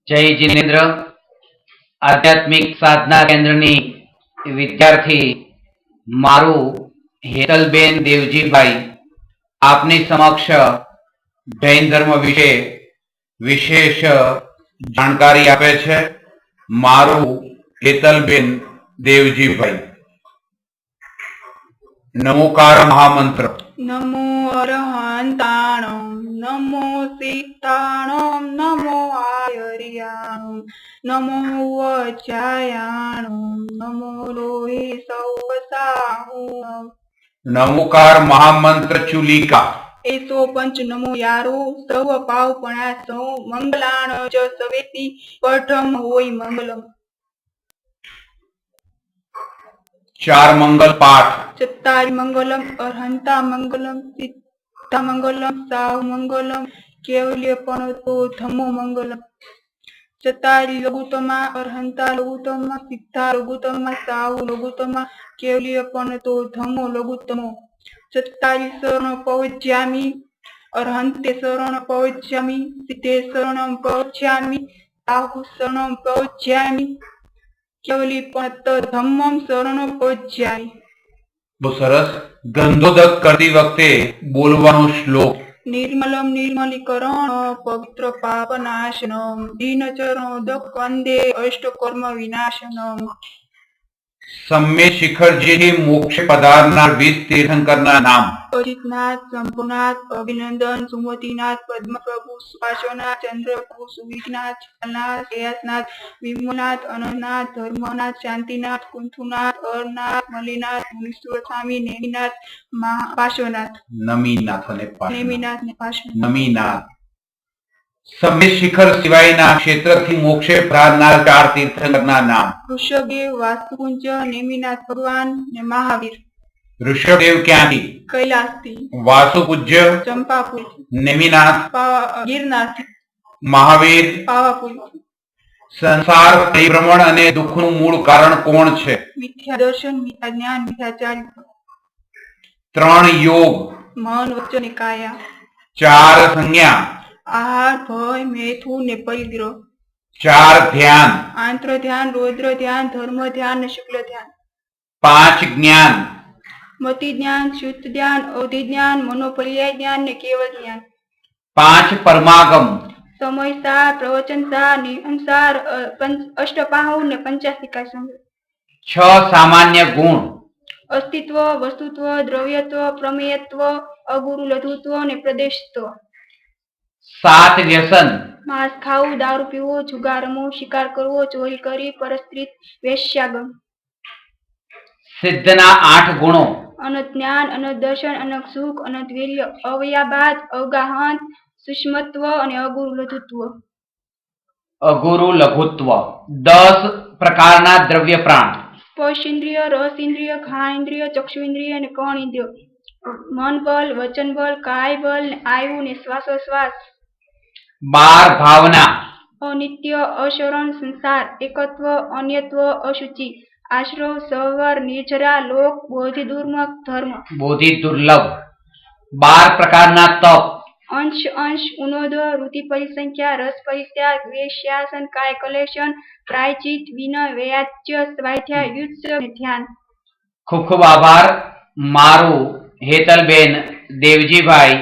જય જિનેન્દ્ર. આધ્યાત્મિક સાધના કેન્દ્રની વિદ્યાર્થી મારું હેતલબેન દેવજીભાઈ આપની સમક્ષ જૈન ધર્મ વિશે વિશેષ જાણકારી આપે છે. મારું હેતલબેન દેવજીભાઈ. નમોકાર મહામંત્ર. નમો અરહંતાણમ, નમો સિદ્ધાણમ, નમો આયર્યાણમ, નમો વજ્રાયાણમ, નમો લોહી સૌસાહુમ. નમોકાર મહામંત્ર ચુલિકા. એસો પંચ નમો યારો સર્વ પાવપણા સૌ મંગલાણ જ સવેતી પઢમ હોય મંગલમ. ચાર મંગલ પાઠ. ચત્તારી મંગલમ, અરહંતા મંગલમ, સિદ્ધા મંગલમ, સાવ મંગલમ, કેવલ્ય પણતો ધમ્મો મંગલમ. ચત્તારી લઘુત્તમા, અરહંતા લઘુત્તમા, સિદ્ધા લઘુત્તમા, સાવ લઘુત્તમા, કેવલ્ય પણતો ધમ્મો લઘુત્તમો. ચત્તારી શરણ પવજ્યામિ, અરહંતે શરણ પવજ્યામિ, સિદ્ધે શરણ પવજ્યામિ, સાહુ શરણ પવજ્યામિ, કેવલી પણત ધમ્મમ શરણ પવજ્યામિ. બહુ સરસ. ગંધોદક કરતી વખતે બોલવાનો શ્લોક. નિર્મલમ નિર્મલીકરણ પવિત્ર પાપનાશનમ, દીનચરણોદક વંદે અષ્ટકર્મ વિનાશનમ. સમ્ય શિખરજીથી મોક્ષ પધારનાર 20 તીર્થંકરના નામ. અજિતનાથ, શંભુનાથ, અભિનંદન, સુમતિનાથ, પદ્મપ્રભુ, સુપાર્શ્વનાથ, ચંદ્રપ્રભુ, સુવિઘ્નાથ, ચાલનાથ, શ્રેયસનાથ, વિમુનાથ, અનંતનાથ, ધર્મનાથ, શાંતિનાથ, કુંથુનાથ, અરનાથ, મલિનાથ, મુનીશ્વર સ્વામી, નેમિનાથ, પાર્શ્વનાથ. નમીનાથ અને નેમિનાથ ને પાર્શ્વનાથ. નમીનાથ. સમ્ય શિખર સિવાયના ક્ષેત્રથી મોક્ષે પધારનાર 4 તીર્થંકરના નામ. ઋષભદેવ, વાસ્તુકુંજ, નેમિનાથ ભગવાન ને મહાવીર. ઋષભદેવ ક્યાંથી? કૈલાસથી. વાસુપૂજ્ય ચંપાપુર. નેમિનાથ ગિરનારથી. મહાવીર પાવાપુર. સંસાર પરિભ્રમણ અને દુઃખનું મૂળ કારણ કોણ છે? મિથ્યા દર્શન, મિથ્યા જ્ઞાન, મિથ્યા ચારિત્ર. 3 યોગ. મન, વચન ને કાયા. 4 સંજ્ઞા. આહાર, ભય, મૈથુન ને પરિગ્રહ. 4 ધ્યાન. આંતર ધ્યાન, રૌદ્ર ધ્યાન, ધર્મ ધ્યાન ને શુક્લ ધ્યાન. 5 જ્ઞાન. મતિ જ્ઞાન, શુદ્ધ ધ્યાન, અવધિ જ્ઞાન, મનોપર્યાય જ્ઞાન ને કેવલ જ્ઞાન. 5 પરમાગમ. સમયસાર, પ્રવચનસાર, નિયમસાર, અષ્ટપાહુ ને પંચાસિકા સંગ્રહ. 6 સામાન્ય ગુણ. અસ્તિત્વ, વસ્તુત્વ, દ્રવ્યત્વ, પ્રમેયત્વ, અગુરુ લઘુત્વ ને પ્રદેશત્વ. 7 વ્યસન. માંસ ખાવું, દારૂ પીવો, જુગાર રમવો, શિકાર કરવો, ચોરી કરી, પરસ્ત્રી, વેશ્યાગમ. સિદ્ધના 8 ગુણો. અનંત જ્ઞાન, અનંત દર્શન, અનંત સુખ, અનંત વીર્ય, અવયાબાદ, અવગાહન, સુષ્મત્વ અને અગુરુ લઘુત્વ. અગુરુ લઘુત્વ. 10 પ્રકારના દ્રવ્ય પ્રાણ. સ્પર્શ ઇન્દ્રિય, રસ ઇન્દ્રિય, ઘ્રાણ ઇન્દ્રિય, ચક્ષુ ઇન્દ્રિય અને કર્ણ ઇન્દ્રિય. મન બલ, વચન બલ, કાય બલ, આયુ ને શ્વાસોશ્વાસ. 12 ભાવના. અનિત્ય, અશરણ, સંસાર, એકત્વ, અન્યત્વ, અશુચિ, આશ્રવ, સહવર, નિર્જરા, લોક, બોધિ દુર્મક, ધર્મ. બોધિ દુર્લભ. 12 પ્રકારના તપ. અંશ અંશ, ઉનોદ, ઋતિ પરિસંખ્યા, રસ પરિત્યાગ, વેશ્યાસન, કાય કલેશન, પ્રાયચિત, વિનય, વૈયાચ્ય, સ્વાધ્યાય, યુદ્ધ, ધ્યાન. ખૂબ ખૂબ આભાર. મારું હેતલબેન દેવજીભાઈ